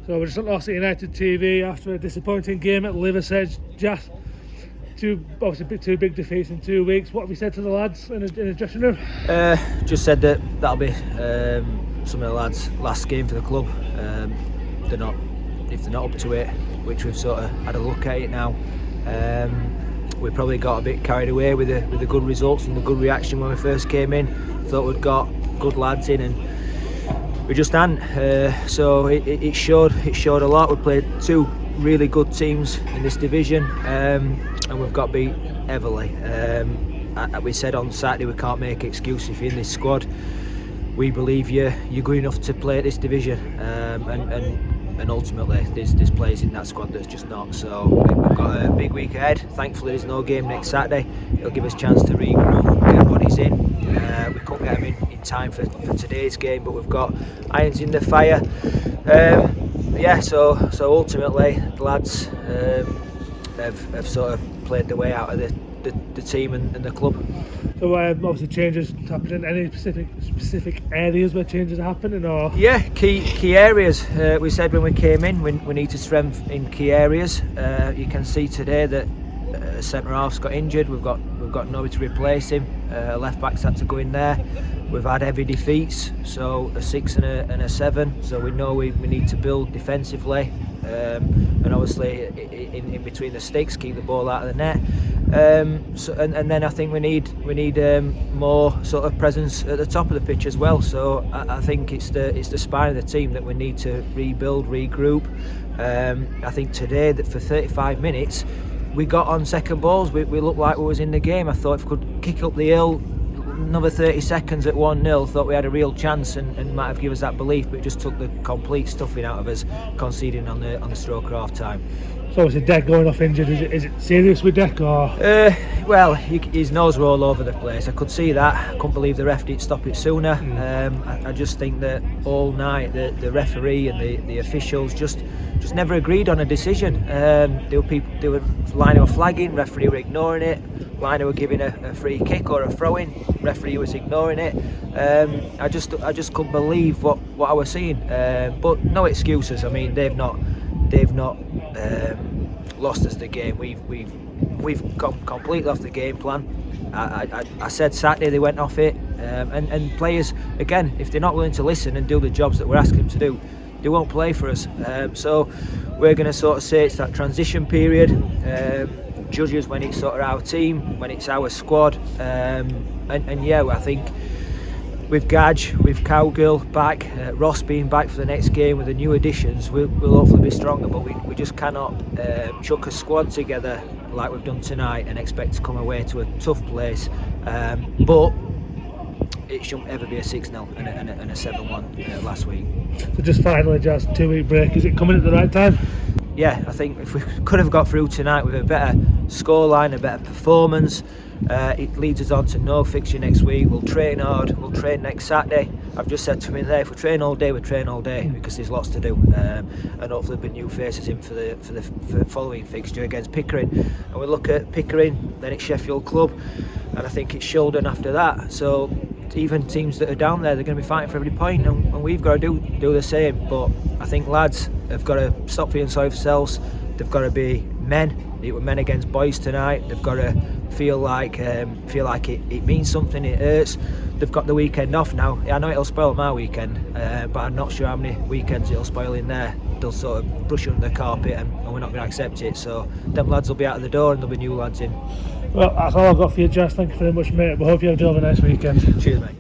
So we're just on Ossett United TV after a disappointing game at Liversedge. Jas, two big defeats in 2 weeks. What have you said to the lads in the dressing room? Just said that'll be some of the lads' last game for the club. If they're not up to it, which we've sort of had a look at it now. We probably got a bit carried away with the good results and the good reaction when we first came in. Thought we'd got good lads in, and we just hadn't. So it showed a lot. We played two really good teams in this division, and we've got beat heavily. We said on Saturday we can't make excuses if you're in this squad. We believe you're good enough to play at this division, and ultimately there's players in that squad that's just not. So we've got a big week ahead. Thankfully there's no game next Saturday. It'll give us a chance to regroup, get bodies in. We couldn't get them in time for today's game, but we've got irons in the fire. So ultimately the lads have sort of played their way out of the team and the club. So obviously changes happening. Any specific areas where changes are happening, or? Yeah, key areas. We said when we came in, we need to strengthen in key areas. You can see today that centre half's got injured. We've got nobody to replace him. Left back's had to go in there. We've had heavy defeats, so a 6 and a 7. So we know we need to build defensively, and obviously in between the sticks, keep the ball out of the net. And then I think we need more sort of presence at the top of the pitch as well. So I think it's the spine of the team that we need to rebuild, regroup. I think today that for 35 minutes we got on second balls. We looked like we was in the game. I thought if we could kick up the hill another 30 seconds at 1-0, thought we had a real chance and might have given us that belief, but it just took the complete stuffing out of us, conceding on the stroke of half time. So is it Deck going off injured? Is it serious with Deck, or? Well, his nose were all over the place. I could see that. I couldn't believe the ref didn't stop it sooner. I just think that all night the referee and the officials just never agreed on a decision. There were line were flagging, referee were ignoring it. Line were giving a free kick or a throw-in, referee was ignoring it. I just couldn't believe what I was seeing. But no excuses. I mean, they've not lost us the game. We've gone completely off the game plan. I said Saturday they went off it, and players, again, if they're not willing to listen and do the jobs that we're asking them to do, they won't play for us. So we're going to sort of say it's that transition period. Judge us when it's sort of our team, when it's our squad, and yeah, I think with Gage, with Cowgill back, Ross being back for the next game with the new additions, we'll hopefully be stronger. But we just cannot chuck a squad together like we've done tonight and expect to come away to a tough place. But it shouldn't ever be a 6-0 and a 7-1 last week. So just finally, Jas, 2-week break. Is it coming at the right time? Yeah, I think if we could have got through tonight with a better scoreline, a better performance, it leads us on to no fixture next week. We'll train hard, we'll train next Saturday. I've just said to him there, if we train all day, we train all day, because there's lots to do, and hopefully there'll be new faces in for the following fixture against Pickering. And we look at Pickering, then it's Sheffield Club, and I think it's Shildon after that. So even teams that are down there, they're going to be fighting for every point, and we've got to do the same. But I think lads have got to stop feeling sorry for themselves. They've got to be men. It were men against boys tonight. They've got to feel like it means something. It hurts. They've got the weekend off now. I know it'll spoil my weekend, but I'm not sure how many weekends it'll spoil in there. They'll sort of brush under the carpet, and we're not going to accept it. So them lads will be out of the door, and there'll be new lads in. Well, that's all I've got for you, Jas. Thank you very much, mate. We hope you have a nice weekend. Cheers, mate.